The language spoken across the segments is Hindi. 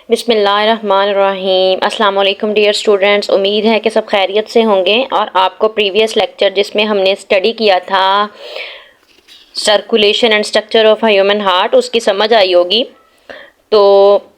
बिस्मिल्लाहिर्रहमानिर्रहीम। अस्सलाम वालेकुम डियर स्टूडेंट्स, उम्मीद है कि सब खैरियत से होंगे और आपको प्रीवियस लेक्चर जिसमें हमने स्टडी किया था circulation and structure of human heart उसकी समझ आई होगी। तो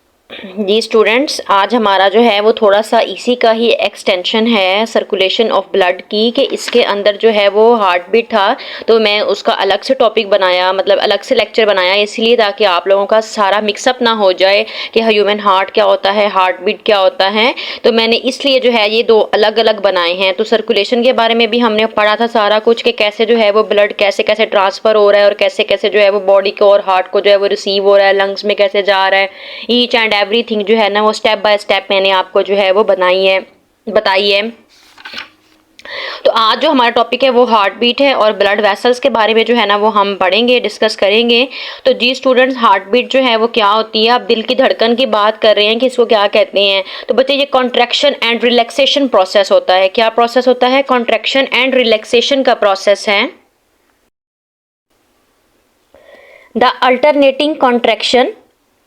जी स्टूडेंट्स, आज हमारा जो है वो थोड़ा सा इसी का ही एक्सटेंशन है सर्कुलेशन ऑफ ब्लड की, कि इसके अंदर जो है वो हार्ट बीट था। तो मैं उसका अलग से टॉपिक बनाया, मतलब अलग से लेक्चर बनाया, इसलिए ताकि आप लोगों का सारा मिक्सअप ना हो जाए कि ह्यूमन हार्ट क्या होता है, हार्ट बीट क्या होता है। तो मैंने इसलिए जो है ये दो अलग अलग बनाए हैं। तो सर्कुलेशन के बारे में भी हमने पढ़ा था सारा कुछ, कि कैसे जो है वो ब्लड कैसे कैसे ट्रांसफ़र हो रहा है और कैसे कैसे जो है वो बॉडी को और हार्ट को जो है वो रिसीव हो रहा है, लंग्स में कैसे जा रहा है, ईच एंड एवरीथिंग जो है ना वो स्टेप बाय स्टेप मैंने आपको जो है वो बताई है। तो आज जो हमारा टॉपिक है वो हार्ट बीट है और ब्लड वेसल्स के बारे में जो है ना वो हम पढ़ेंगे, डिस्कस करेंगे। तो जी स्टूडेंट्स, हार्ट बीट जो है वो क्या होती है? आप दिल की धड़कन की बात कर रहे हैं कि इसको क्या कहते हैं। तो बच्चे ये कॉन्ट्रैक्शन एंड रिलैक्सेशन प्रोसेस होता है। क्या प्रोसेस होता है? कॉन्ट्रैक्शन एंड रिलैक्सेशन का प्रोसेस है। The alternating contraction,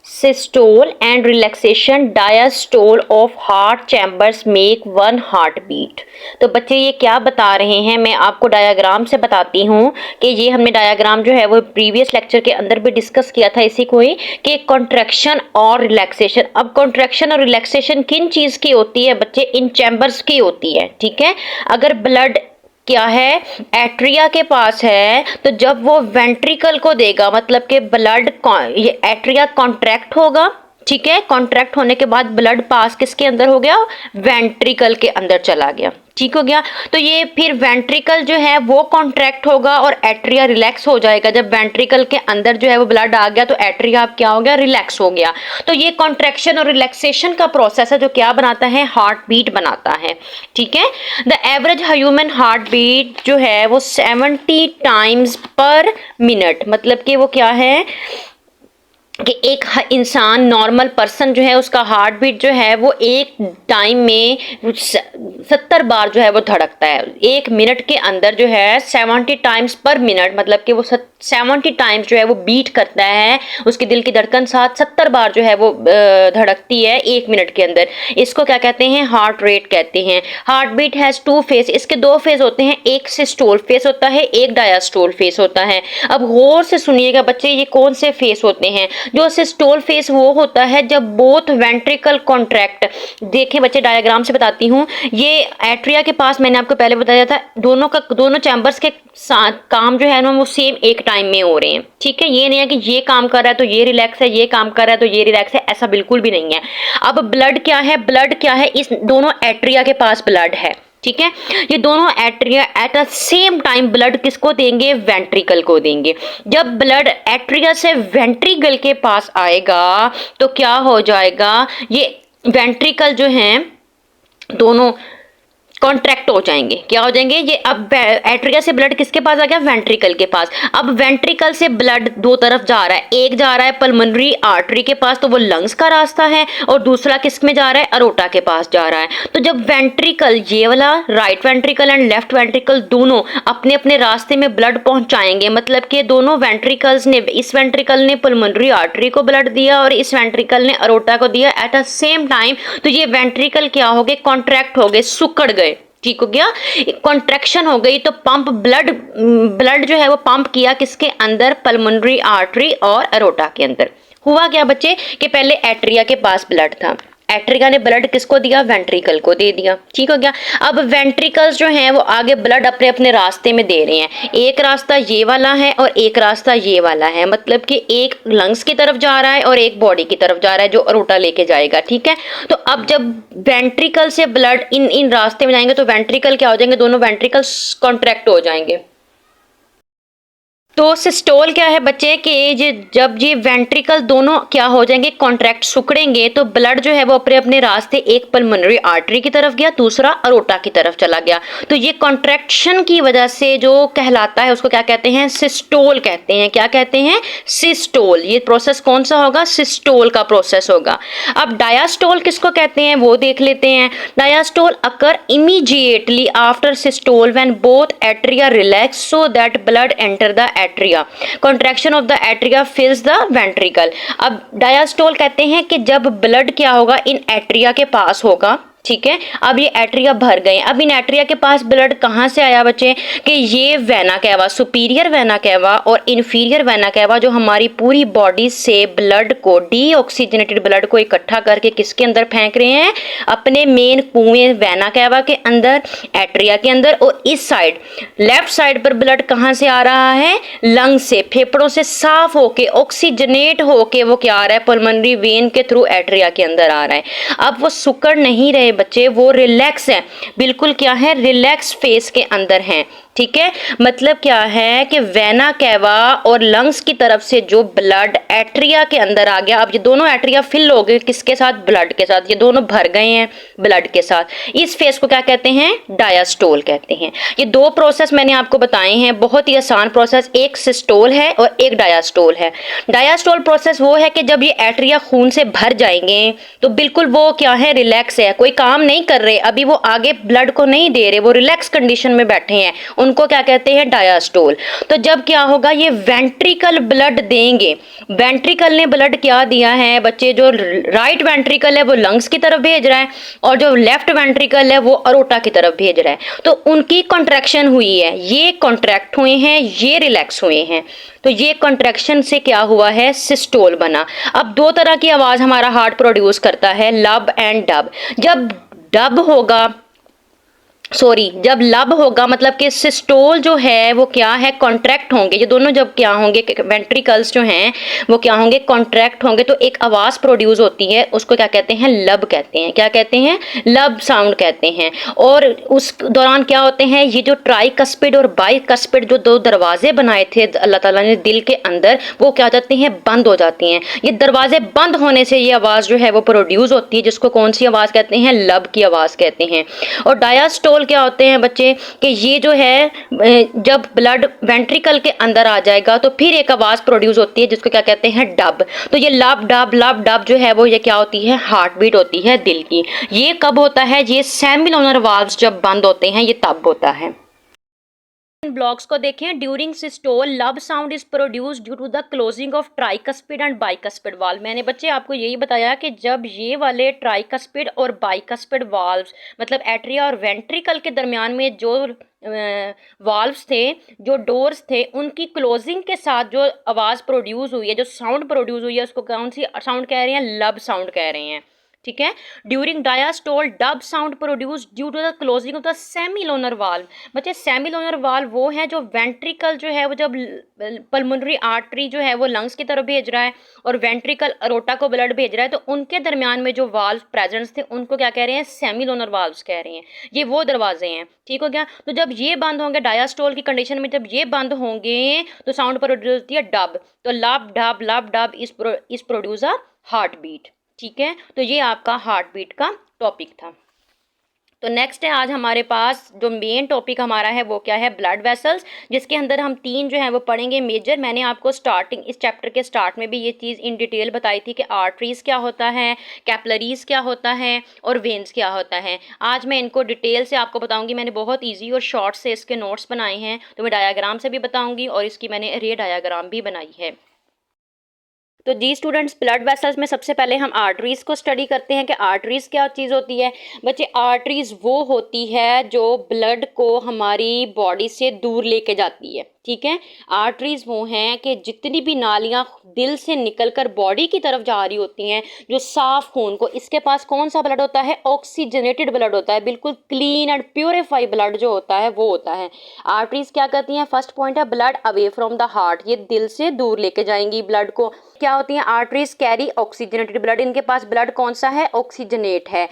systole and relaxation diastole of heart chambers make one heartbeat। तो बच्चे ये क्या बता रहे हैं, मैं आपको डायग्राम से बताती हूँ कि ये हमने डायग्राम जो है वो प्रीवियस लेक्चर के अंदर भी डिस्कस किया था इसी को ही, कि कॉन्ट्रैक्शन और रिलैक्सेशन। अब कॉन्ट्रैक्शन और रिलैक्सेशन किन चीज़ की होती है बच्चे? इन चैम्बर्स की होती है, ठीक है। अगर ब्लड क्या है, एट्रिया के पास है, तो जब वो वेंट्रिकल को देगा, मतलब कि ब्लड ये एट्रिया कॉन्ट्रैक्ट होगा, ठीक है। कॉन्ट्रैक्ट होने के बाद ब्लड पास किसके अंदर हो गया? वेंट्रिकल के अंदर चला गया, ठीक हो गया। तो ये फिर वेंट्रिकल जो है वो कॉन्ट्रैक्ट होगा और एट्रिया रिलैक्स हो जाएगा। जब वेंट्रिकल के अंदर जो है वो ब्लड आ गया तो एट्रिया अब क्या हो गया? रिलैक्स हो गया। तो ये कॉन्ट्रैक्शन और रिलैक्सेशन का प्रोसेस है जो क्या बनाता है? हार्ट बीट बनाता है, ठीक है। The average human heart beat जो है वो 70 टाइम्स पर मिनट, मतलब कि वो क्या है कि एक इंसान नॉर्मल पर्सन जो है उसका हार्ट बीट जो है वो एक टाइम में 70 बार जो है वो धड़कता है। एक मिनट के अंदर जो है 70 टाइम्स पर मिनट, मतलब कि वो 70 टाइम्स जो है वो बीट करता है। उसके दिल की धड़कन 70 बार जो है वो धड़कती है एक मिनट के अंदर। इसको क्या कहते हैं? हार्ट रेट कहते हैं। हार्ट बीट हैज़ 2 फेज, इसके 2 फेज होते हैं। एक सिस्टोल फेस होता है, एक डायस्टोल फेस होता है। अब गौर से सुनिएगा बच्चे, ये कौन से फेस होते हैं? जो सिस्टोल फेस वो होता है जब बोथ वेंट्रिकल कॉन्ट्रैक्ट। देखें बच्चे, डायग्राम से बताती हूँ। ये एट्रिया के पास मैंने आपको पहले बताया था, दोनों चैम्बर्स के साथ काम जो है ना वो सेम एक टाइम में हो रहे हैं, ठीक है। ये नहीं है कि ये काम कर रहा है तो ये रिलैक्स है, ये काम कर रहा है तो ये रिलैक्स है, ऐसा बिल्कुल भी नहीं है। अब ब्लड क्या है? ब्लड क्या है? इस दोनों एट्रिया के पास ब्लड है, ठीक है। ये दोनों atria at a same time blood किसको देंगे? वेंट्रिकल को देंगे। जब ब्लड एट्रिया से वेंट्रिकल के पास आएगा तो क्या हो जाएगा? ये वेंट्रिकल जो हैं दोनों कॉन्ट्रैक्ट हो जाएंगे। क्या हो जाएंगे? ये अब एट्रिया से ब्लड किसके पास आ गया? वेंट्रिकल के पास। अब वेंट्रिकल से ब्लड दो तरफ जा रहा है, एक जा रहा है पल्मोनरी आर्टरी के पास, तो वो लंग्स का रास्ता है, और दूसरा किस में जा रहा है? अरोटा के पास जा रहा है। तो जब वेंट्रिकल, ये वाला right ventricle and left ventricle दोनों अपने अपने रास्ते में ब्लड पहुंचाएंगे, मतलब कि दोनों वेंट्रिकल्स ने, इस वेंट्रिकल ने पल्मोनरी आर्टरी को ब्लड दिया और इस वेंट्रिकल ने अरोटा को दिया एट अ सेम टाइम, तो ये वेंट्रिकल क्या हो गए? कॉन्ट्रैक्ट हो गए, सुकड़ गए, ठीक हो गया। कॉन्ट्रैक्शन हो गई तो पंप ब्लड जो है वो पंप किया किसके अंदर? पल्मोनरी आर्टरी और अरोटा के अंदर। हुआ क्या बच्चे कि पहले एट्रिया के पास ब्लड था, एट्रिया ने ब्लड किसको दिया? वेंट्रिकल को दे दिया, ठीक हो गया। अब वेंट्रिकल्स जो हैं वो आगे ब्लड अपने अपने रास्ते में दे रहे हैं। एक रास्ता ये वाला है और एक रास्ता ये वाला है, मतलब कि एक लंग्स की तरफ जा रहा है और एक बॉडी की तरफ जा रहा है जो अरोटा लेके जाएगा, ठीक है। तो अब जब वेंट्रिकल से ब्लड इन रास्ते में जाएंगे तो वेंट्रिकल क्या हो जाएंगे? दोनों वेंट्रिकल्स कॉन्ट्रैक्ट हो जाएंगे। तो सिस्टोल क्या है बच्चे कि जब ये वेंट्रिकल दोनों क्या हो जाएंगे? कॉन्ट्रैक्ट, सुकड़ेंगे, तो ब्लड जो है वो अपने अपने रास्ते, एक पल्मोनरी आर्टरी की तरफ गया, दूसरा अरोटा की तरफ चला गया। तो ये कॉन्ट्रैक्शन की वजह से जो कहलाता है उसको क्या कहते हैं? सिस्टोल कहते हैं। क्या कहते हैं? सिस्टोल। ये प्रोसेस कौन सा होगा? सिस्टोल का प्रोसेस होगा। अब डायास्टोल किसको कहते हैं वो देख लेते हैं। Diastole occur immediately after systole when both atria relax so that blood enter the atria, contraction of the atria fills the ventricle. अब डायस्टोल कहते हैं कि जब ब्लड क्या होगा इन एट्रिया के पास होगा, ठीक है। अब ये एट्रिया भर गए, अब इन एट्रिया के पास ब्लड कहाँ से आया बच्चे कि ये vena cava, superior vena cava और इन्फीरियर वेना कैवा जो हमारी पूरी बॉडी से ब्लड को, डीऑक्सीजनेटेड ब्लड को इकट्ठा करके किसके अंदर फेंक रहे हैं, अपने मेन कुएं वेना कैवा के अंदर, एट्रिया के अंदर। और इस साइड लेफ्ट साइड पर ब्लड कहाँ से आ रहा है, लंग से, फेफड़ों से साफ होके ऑक्सीजनेट होके वो क्या आ रहा है, पल्मोनरी वेन के थ्रू एट्रिया के अंदर आ रहा है। अब वो सुकड़ नहीं रहे बच्चे, वो रिलैक्स है, बिल्कुल क्या है, रिलैक्स फेस के अंदर हैं, ठीक है। मतलब क्या है कि वेना कैवा और लंग्स की तरफ से जो ब्लड एट्रिया के अंदर आ गया, अब ये दोनों एट्रिया फिल हो गए किसके साथ, ब्लड के साथ, ये दोनों भर गए हैं ब्लड के साथ। इस फेस को क्या कहते हैं, डायस्टोल कहते हैं। ये दो प्रोसेस मैंने आपको बताए हैं, बहुत ही आसान प्रोसेस, एक सिस्टोल है और एक डायस्टोल है। डायस्टोल प्रोसेस वो है कि जब ये एट्रिया खून से भर जाएंगे तो बिल्कुल वो क्या है, रिलैक्स है, कोई काम नहीं कर रहे, अभी वो आगे ब्लड को नहीं दे रहे, वो रिलैक्स कंडीशन में बैठे हैं, उनको क्या कहते हैं, डायस्टोल। तो जब क्या होगा, ये वेंट्रिकल ब्लड देंगे, वेंट्रिकल ने ब्लड क्या दिया है बच्चे, जो राइट वेंट्रिकल है वो लंग्स की तरफ भेज रहा है और जो लेफ्ट वेंट्रिकल है वो अरोटा की तरफ भेज रहा है। तो उनकी कॉन्ट्रैक्शन हुई है, ये कॉन्ट्रैक्ट हुए हैं, ये रिलैक्स हुए हैं, तो ये कॉन्ट्रैक्शन से क्या हुआ है, सिस्टोल बना। अब दो तरह की आवाज हमारा हार्ट प्रोड्यूस करता है, लब एंड डब। जब डब होगा, जब लब होगा मतलब कि सिस्टोल जो है वो क्या है, कॉन्ट्रैक्ट होंगे, ये दोनों जब क्या होंगे, वेंट्रिकल्स जो हैं वो क्या होंगे, कॉन्ट्रैक्ट होंगे, तो एक आवाज़ प्रोड्यूस होती है, उसको क्या कहते हैं, लब कहते हैं। क्या कहते हैं, लब साउंड कहते हैं। और उस दौरान क्या होते हैं, ये जो ट्राइकस्पिड और बाइकस्पिड जो दो दरवाजे बनाए थे अल्लाह ताला ने दिल के अंदर, वो क्या हो जाते हैं, बंद हो जाती हैं। ये दरवाजे बंद होने से ये आवाज़ जो है वो प्रोड्यूस होती है, जिसको कौन सी आवाज़ कहते हैं, लब की आवाज़ कहते हैं। और डायस्टोल क्या होते हैं बच्चे कि ये जो है जब ब्लड वेंट्रिकल के अंदर आ जाएगा तो फिर एक आवाज प्रोड्यूस होती है जिसको क्या कहते हैं, डब। तो ये लब डब जो है वो ये क्या होती है, हार्ट बीट होती है दिल की। ये कब होता है, ये सेमिलोनर वाल्व्स जब बंद होते हैं ये तब होता है। ब्लॉक्स को देखें, during systole lub sound is produced due to the closing of tricuspid and bicuspid valve. मैंने बच्चे आपको यही बताया कि जब ये वाले ट्राइकस्पिड और बाइकस्पिड वाल्व्स मतलब एट्रिया और वेंट्रिकल के दरमियान में जो वाल्व्स थे, जो डोर्स थे, उनकी क्लोजिंग के साथ जो आवाज़ प्रोड्यूस हुई है, जो साउंड प्रोड्यूस हुई है, उसको कौन सी साउंड कह रहे हैं, लब साउंड कह रहे हैं, ठीक है। During diastole dub sound produce due to the closing of the semilunar valve. बच्चे सेमिलोनर वाल्व वो है जो वेंट्रिकल जो है वो जब पल्मोनरी आर्टरी जो है वो लंग्स की तरफ भेज रहा है और वेंट्रिकल अरोटा को ब्लड भेज रहा है, तो उनके दरमियान में जो वाल्व प्रेजेंट्स थे उनको क्या कह रहे हैं, सेमिलोनर वाल्व्स कह रहे हैं। ये वो दरवाजे हैं, ठीक हो गया। तो जब ये बंद होंगे डायस्टोल की कंडीशन में, जब ये बंद होंगे तो साउंड प्रोड्यूस होती है डब। तो lub dub is produce a heart beat, ठीक है। तो ये आपका हार्ट बीट का टॉपिक था। तो नेक्स्ट है आज हमारे पास जो मेन टॉपिक हमारा है वो क्या है, ब्लड वेसल्स, जिसके अंदर हम तीन जो है वो पढ़ेंगे मेजर। मैंने आपको स्टार्टिंग इस चैप्टर के स्टार्ट में भी ये चीज़ इन डिटेल बताई थी कि आर्टरीज क्या होता है, कैपलरीज क्या होता है और वेन्स क्या होता है। आज मैं इनको डिटेल से आपको बताऊंगी। मैंने बहुत ईजी और शॉर्ट से इसके नोट्स बनाए हैं, तो मैं डायाग्राम से भी बताऊँगी और इसकी मैंने रे डायाग्राम भी बनाई है। तो जी स्टूडेंट्स, ब्लड वेसल्स में सबसे पहले हम आर्टरीज़ को स्टडी करते हैं कि आर्टरीज़ क्या चीज़ होती है। बच्चे आर्टरीज़ वो होती है जो ब्लड को हमारी बॉडी से दूर लेके जाती है, ठीक है। आर्टरीज़ वो हैं कि जितनी भी नालियाँ दिल से निकलकर बॉडी की तरफ जा रही होती हैं, जो साफ खून को, इसके पास कौन सा ब्लड होता है, ऑक्सीजनेटेड ब्लड होता है, बिल्कुल क्लीन एंड प्योरीफाई ब्लड जो होता है वो होता है। आर्टरीज़ क्या करती हैं, फर्स्ट पॉइंट है blood away from the heart, ये दिल से दूर लेके जाएंगी ब्लड को। क्या होती हैं, आर्टरीज कैरी ऑक्सीजनेटेड ब्लड, इनके पास ब्लड कौन सा है, ऑक्सीजनेट है,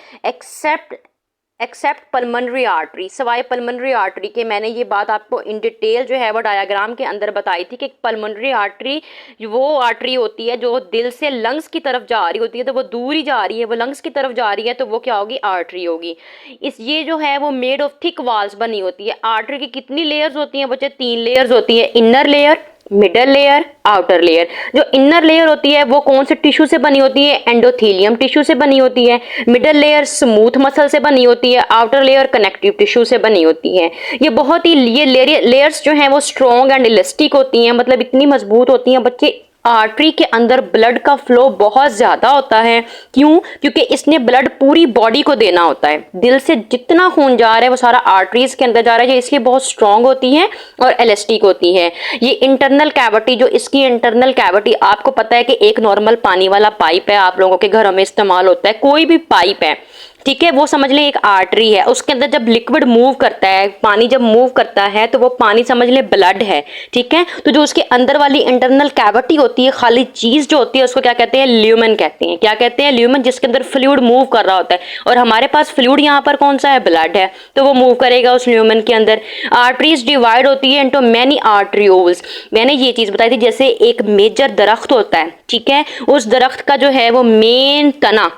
एक्सेप्ट पल्मोनरी आर्टरी, सवाए पल्मोनरी आर्टरी के। मैंने ये बात आपको इन डिटेल जो है वो डायाग्राम के अंदर बताई थी कि पल्मोनरी आर्टरी वो आर्टरी होती है जो दिल से लंग्स की तरफ जा रही होती है, तो वो दूर ही जा रही है, वो लंग्स की तरफ जा रही है, तो वो क्या होगी, आर्टरी होगी। ये जो है वो मेड ऑफ थिक वॉल्स बनी होती है। आर्टरी की कितनी लेयर्स होती हैं बच्चे, 3 लेयर्स होती है, inner layer, middle layer, outer layer. जो इनर लेयर होती है वो कौन से टिश्यू से बनी होती है? एंडोथेलियम टिश्यू से बनी होती है। मिडल लेयर स्मूथ मसल से बनी होती है। आउटर लेयर कनेक्टिव टिश्यू से बनी होती है। ये बहुत ही ये लेयर्स जो हैं वो स्ट्रॉन्ग एंड इलास्टिक होती हैं, मतलब इतनी मजबूत होती हैं बच्चे। आर्टरी के अंदर ब्लड का फ्लो बहुत ज्यादा होता है। क्यों? क्योंकि इसने ब्लड पूरी बॉडी को देना होता है। दिल से जितना खून जा रहा है वो सारा आर्टरीज के अंदर जा रहा है, ये इसलिए बहुत स्ट्रांग होती है और इलास्टिक होती है। ये इंटरनल कैविटी, जो इसकी इंटरनल कैविटी, आपको पता है कि एक नॉर्मल पानी वाला पाइप है, आप लोगों के घरों में इस्तेमाल होता है, कोई भी पाइप है, ठीक है, वो समझ लें एक आर्टरी है। उसके अंदर जब लिक्विड मूव करता है, पानी जब मूव करता है, तो वो पानी समझ लें ब्लड है, ठीक है। तो जो उसके अंदर वाली इंटरनल कैविटी होती है, खाली चीज जो होती है, उसको क्या कहते हैं? ल्यूमेन कहते हैं। क्या कहते हैं? ल्यूमेन, जिसके अंदर फ्लूइड मूव कर रहा होता है। और हमारे पास फ्लूइड यहाँ पर कौन सा है? ब्लड है, तो वो मूव करेगा उस ल्यूमेन के अंदर। आर्टरीज डिवाइड होती है इनटू मैनी आर्टरियोल्स। मैंने ये चीज बताई थी, जैसे एक मेजर दरख्त होता है, ठीक है, उस दरख्त का जो है वो मेन तना,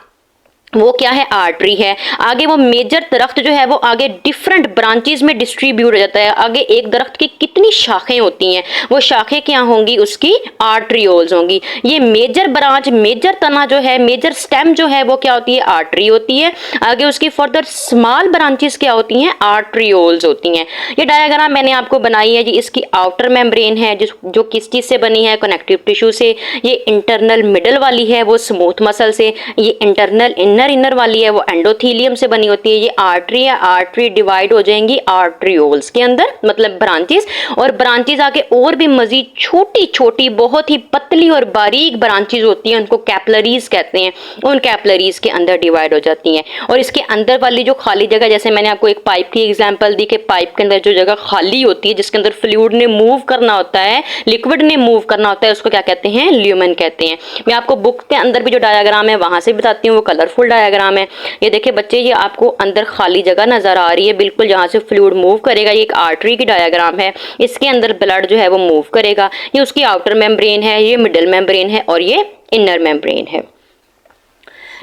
वो क्या है? आर्टरी है। आगे वो मेजर दरख्त जो है वो आगे डिफरेंट ब्रांचेस में डिस्ट्रीब्यूट हो जाता है। आगे एक दरख्त की कितनी शाखें होती हैं, वो शाखें क्या होंगी? उसकी आर्टरियोल्स होंगी। ये मेजर ब्रांच, मेजर तना जो है, मेजर स्टेम जो है वो क्या होती है? आर्टरी होती है। आगे उसकी फर्दर स्मॉल ब्रांचेस क्या होती हैं? आर्टरियोल्स होती हैं। ये डायग्राम मैंने आपको बनाई है जी। इसकी आउटर मेम्ब्रेन है जो किस चीज से बनी है? कनेक्टिव टिश्यू से। ये इंटरनल मिडल वाली है वो स्मूथ मसल से। ये इंटरनल इनर वाली है वो एंडोथेलियम से बनी होती है। ये आर्टरी है, आर्टरी डिवाइड हो जाएंगी आर्टरियोल्स के अंदर, मतलब ब्रांचेस। और ब्रांचेस आगे और भी मजीद छोटी छोटी बहुत ही पतली और बारीक ब्रांचेस होती हैं, उनको कैपिलरीज कहते हैं। उन कैपिलरीज के अंदर डिवाइड हो जाती हैं। और इसके अंदर वाली जो खाली जगह, जैसे मैंने आपको एक पाइप की एग्जांपल दी कि पाइप के अंदर जो जगह खाली होती है, जिसके अंदर फ्लूइड ने मूव करना होता है, लिक्विड ने मूव करना होता है, उसको क्या कहते हैं? ल्यूमेन कहते हैं। मैं आपको बुक के अंदर भी जो डायग्राम है वहां से बताती हूँ, वो कलरफुल डायग्राम है। ये देखिए बच्चे, ये आपको अंदर खाली जगह नजर आ रही है बिल्कुल, जहां से फ्लूइड मूव करेगा। ये एक आर्टरी की डायग्राम है, इसके अंदर ब्लड जो है वो मूव करेगा। ये उसकी आउटर मेम्ब्रेन है, ये मिडल मेम्ब्रेन है और ये इनर मेम्ब्रेन है।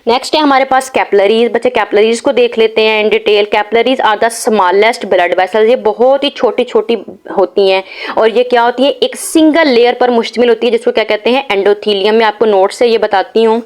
नेक्स्ट है हमारे पास कैपिलरीज। बच्चे कैपिलरीज को देख लेते हैं in detail. Capillaries are the smallest blood vessels. ये बहुत ही छोटी छोटी होती हैं और ये क्या होती है? एक सिंगल लेयर पर मुश्तमिल होती है, जिसको क्या कहते हैं? एंडोथेलियम। मैं आपको नोट से ये बताती हूँ।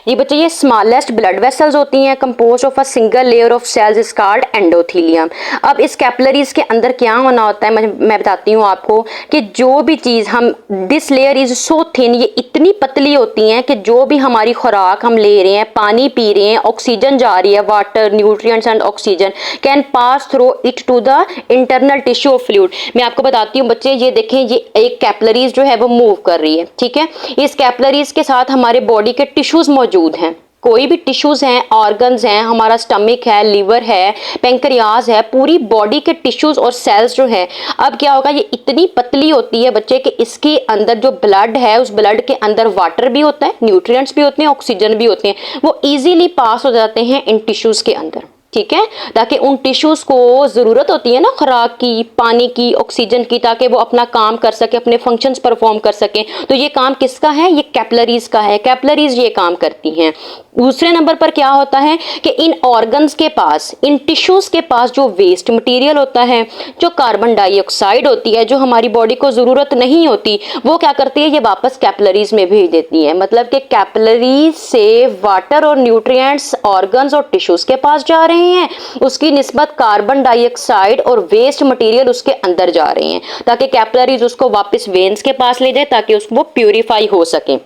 ये बच्चे, ये स्मॉलेस्ट ब्लड वेसल्स होती हैं, compose of a single layer of cells is called endothelium. अब इस कैपिलरीज के अंदर क्या होना होता है, मैं बताती हूँ आपको कि जो भी चीज हम, this layer is so thin, ये इतनी पतली होती हैं कि जो भी हमारी खुराक हम ले रहे हैं, पानी पी रहे हैं, ऑक्सीजन जा रही है, water, nutrients and oxygen can pass through it to the internal tissue of fluid. मैं आपको बताती हूँ बच्चे, ये देखें, ये एक कैपिलरीज जो है वो मूव कर रही है, ठीक है। इस कैपिलरीज के साथ हमारे बॉडी के टिश्यूज मौजूद हैं। कोई भी टिश्यूज हैं, ऑर्गन्स हैं, हमारा स्टमक है, लीवर है, पेंक्रियाज है, पूरी बॉडी के टिश्यूज और सेल्स जो है, अब क्या होगा? ये इतनी पतली होती है बच्चे कि इसके अंदर जो ब्लड है, उस ब्लड के अंदर वाटर भी होता है, न्यूट्रिएंट्स भी होते हैं, ऑक्सीजन भी होते हैं, वो इजीली पास हो जाते हैं इन टिश्यूज के अंदर, ठीक है। ताकि उन टिश्यूज को जरूरत होती है ना खुराक की, पानी की, ऑक्सीजन की, ताकि वो अपना काम कर सके, अपने फंक्शंस परफॉर्म कर सके। तो ये काम किसका है? ये कैपिलरीज का है। कैपिलरीज ये काम करती हैं। दूसरे नंबर पर क्या होता है कि इन ऑर्गन्स के पास, इन टिश्यूज के पास जो वेस्ट मटेरियल होता है, जो कार्बन डाइऑक्साइड होती है, जो हमारी बॉडी को जरूरत नहीं होती, वो क्या करती है? ये वापस कैपिलरीज में भेज देती है। मतलब कि कैपिलरीज से वाटर और न्यूट्रिएंट्स ऑर्गन्स और टिश्यूज के पास जा रहे हैं, उसकी निस्बत कार्बन डाइऑक्साइड और वेस्ट मटेरियल उसके अंदर जा रहे हैं, ताकि कैपिलरीज उसको वापस वेन्स के पास ले जाए, ताकि उसको प्यूरिफाई हो सके।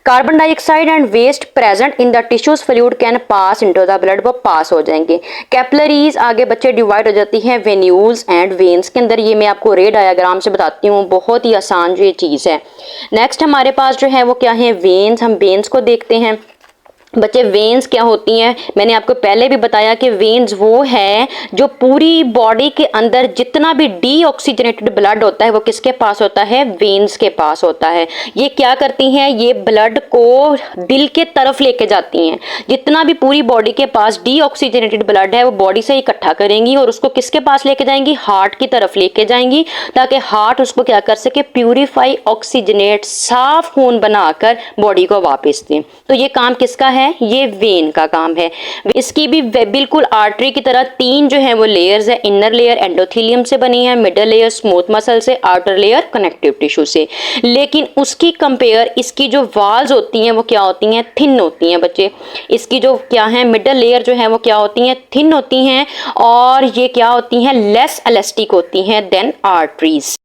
Carbon dioxide and waste present in the tissues fluid can pass into the blood, वो पास हो जाएंगे। कैपिलरीज आगे बच्चे डिवाइड हो जाती हैं वेन्यूल्स एंड वेन्स के अंदर। ये मैं आपको रे डायग्राम से बताती हूँ, बहुत ही आसान जो ये चीज़ है। नेक्स्ट हमारे पास जो है वो क्या है? वेन्स। हम वेन्स को देखते हैं बच्चे। वेन्स क्या होती हैं? मैंने आपको पहले भी बताया कि वेन्स वो है जो पूरी बॉडी के अंदर जितना भी डीऑक्सीजनेटेड ब्लड होता है वो किसके पास होता है? वेन्स के पास होता है। ये क्या करती हैं? ये ब्लड को दिल के तरफ लेके जाती हैं। जितना भी पूरी बॉडी के पास डीऑक्सीजनेटेड ब्लड है वो बॉडी से इकट्ठा करेंगी और उसको किसके पास लेके जाएंगी? हार्ट की तरफ लेके जाएंगी, ताकि हार्ट उसको क्या कर सके? प्यूरिफाई, ऑक्सीजनेट, साफ खून बनाकर बॉडी को वापस दें। तो ये काम किसका है? है, ये वेन का काम है। इसकी भी बिल्कुल आर्टरी की तरह तीन जो है वो लेयर्स है। इनर लेयर एंडोथेलियम से बनी है, मिडल लेयर स्मूथ मसल से, आउटर लेयर कनेक्टिव टिश्यू से। लेकिन उसकी कंपेयर इसकी जो वॉल्स होती हैं वो क्या होती हैं, थिन होती हैं बच्चे। इसकी जो क्या है मिडल लेयर जो है वो क्या होती हैं, थिन होती हैं, और ये क्या होती हैं, लेस इलास्टिक होती हैं देन आर्टरीज।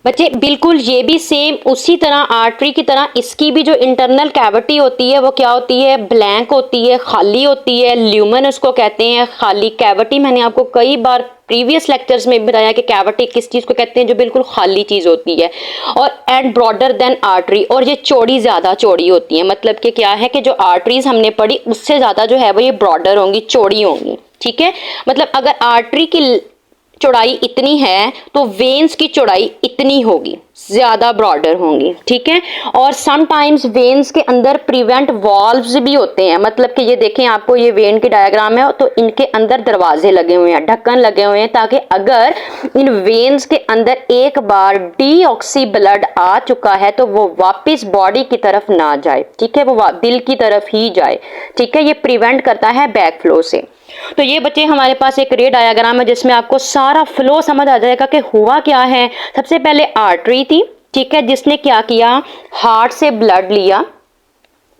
बच्चे बिल्कुल ये भी सेम उसी तरह आर्टरी की तरह इसकी भी जो इंटरनल कैविटी होती है वो क्या होती है, ब्लैंक होती है, खाली होती है, ल्यूमन उसको कहते हैं, खाली कैविटी। मैंने आपको कई बार प्रीवियस लेक्चर्स में बताया कि कैविटी किस चीज को कहते हैं, जो बिल्कुल खाली चीज होती है। और एंड ब्रॉडर देन आर्टरी, और ये चौड़ी, ज्यादा चौड़ी होती है। मतलब कि क्या है कि जो आर्टरीज हमने पढ़ी उससे ज्यादा जो है वो ये ब्रॉडर होंगी, चौड़ी होंगी। ठीक है, मतलब अगर आर्टरी की चौड़ाई इतनी है तो वेन्स की चौड़ाई इतनी होगी, ज्यादा ब्रॉडर होंगी। ठीक है, और समटाइम्स वेन्स के अंदर प्रिवेंट वॉल्व्स भी होते हैं। मतलब कि ये देखें, आपको ये वेन की डायग्राम है तो इनके अंदर दरवाजे लगे हुए हैं, ढक्कन लगे हुए हैं, ताकि अगर इन वेन्स के अंदर एक बार डीऑक्सी ब्लड आ चुका है तो वो वापस बॉडी की तरफ ना जाए। ठीक है, वो दिल की तरफ ही जाए। ठीक है, ये प्रिवेंट करता है बैक फ्लो से। तो ये बच्चे हमारे पास एक रे डायग्राम है जिसमें आपको सारा फ्लो समझ आ जाएगा कि हुआ क्या है। सबसे पहले आर्टरी थी, ठीक है, जिसने क्या किया, हार्ट से ब्लड लिया,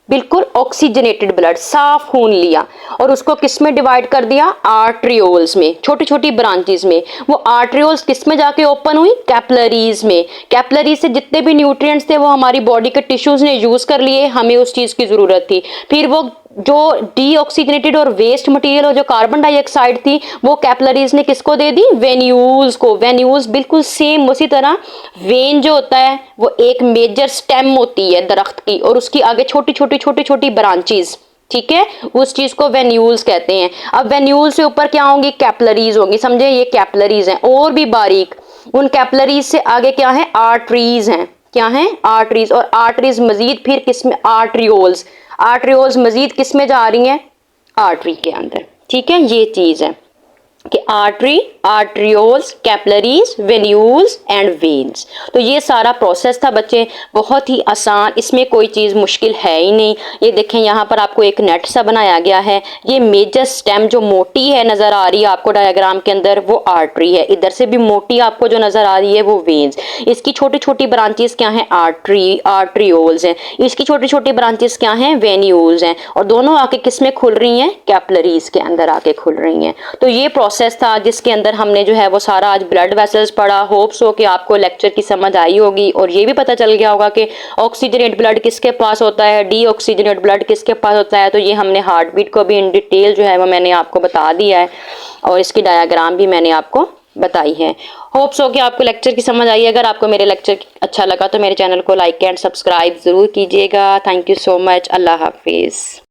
बिल्कुल ऑक्सीजनेटेड ब्लड, साफ खून लिया, और उसको किस में डिवाइड कर दिया, आर्ट्रियोल्स में, छोटी छोटी ब्रांचेस में। वो आर्ट्रियोल्स किस में जाके ओपन हुई, कैपिलरीज में। कैपिलरीज से जितने भी न्यूट्रिएंट्स थे वो हमारी बॉडी के टिश्यूज ने यूज कर लिए, हमें उस चीज की जरूरत थी। फिर वो जो डीऑक्सीजनेटेड और वेस्ट मटेरियल और जो कार्बन डाइऑक्साइड थी वो कैपिलरीज ने किसको दे दी, वेन्यूल्स को। वेन्यूल्स बिल्कुल सेम उसी तरह, वेन जो होता है वो एक मेजर स्टेम होती है दरख्त की, और उसकी आगे छोटी छोटी छोटी छोटी ब्रांचेस। ठीक है, उस चीज को वेन्यूल्स कहते हैं। अब वेन्यूल से ऊपर क्या होंगी, कैपिलरीज होंगी। समझे, ये कैपिलरीज हैं, और भी बारीक। उन कैपिलरीज से आगे क्या है, आर्टरीज हैं। क्या है, आर्टरीज। और आर्टरीज मजीद फिर किसमें, आर्ट्रियोल्स। आर्ट्रियोल्स मजीद किस में जा रही हैं, आर्टरी के अंदर। ठीक है, ये चीज है कि artery, arterioles, capillaries, venules and veins. तो ये सारा प्रोसेस था बच्चे, बहुत ही आसान, इसमें कोई चीज़ मुश्किल है ही नहीं। ये देखें, यहाँ पर आपको एक नेट सा बनाया गया है। ये मेजर स्टेम जो मोटी है नज़र आ रही है आपको डायग्राम के अंदर, वो आर्टरी है। इधर से भी मोटी आपको जो नज़र आ रही है वो वेन्स। इसकी छोटी छोटी ब्रांचेस क्या हैं, आर्टरी, आर्ट्रियोल्स हैं। इसकी छोटी छोटी ब्रांचेस क्या हैं, वेन्यूल्स हैं। और दोनों आके किस में खुल रही हैं, कैपिलरीज के अंदर आके खुल रही हैं। तो ये प्रोसेस था जिसके अंदर हमने जो है वो सारा आज ब्लड वेसल्स पढ़ा। होप्स हो कि आपको लेक्चर की समझ आई होगी, और ये भी पता चल गया होगा कि ऑक्सीजनेट ब्लड किसके पास होता है, डीऑक्सीजनेट ब्लड किसके पास होता है। तो ये हमने हार्ट बीट को भी इन डिटेल जो है वो मैंने आपको बता दिया है, और इसकी डायग्राम भी मैंने आपको बताई है। होप्स हो कि आपको लेक्चर की समझ आई। अगर आपको मेरे लेक्चर अच्छा लगा तो मेरे चैनल को लाइक एंड सब्सक्राइब जरूर कीजिएगा। Thank you so much. अल्लाह हाफिज़।